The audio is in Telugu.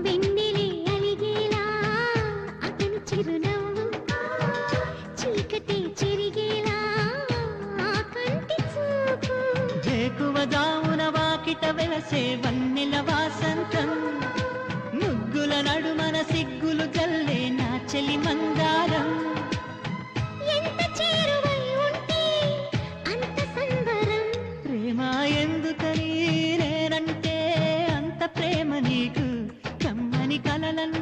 వెన్నెలే అలిగేలా అతని చిరునవ్వు, చీకటి చెరిగేలా ఆ కంటి చూపు. వేకువ జామున వాకిట వెలసే వన్నెల వాసంతం, ముగ్గుల నడుమన సిగ్గులు జల్లే నా చెలి మందారం. ఎంత చేరువై ఉంటే అంత సంబరం. ప్రేమ ఎందుకని నేనంటే అంత ప్రేమ నీకు, కమ్మని కలలను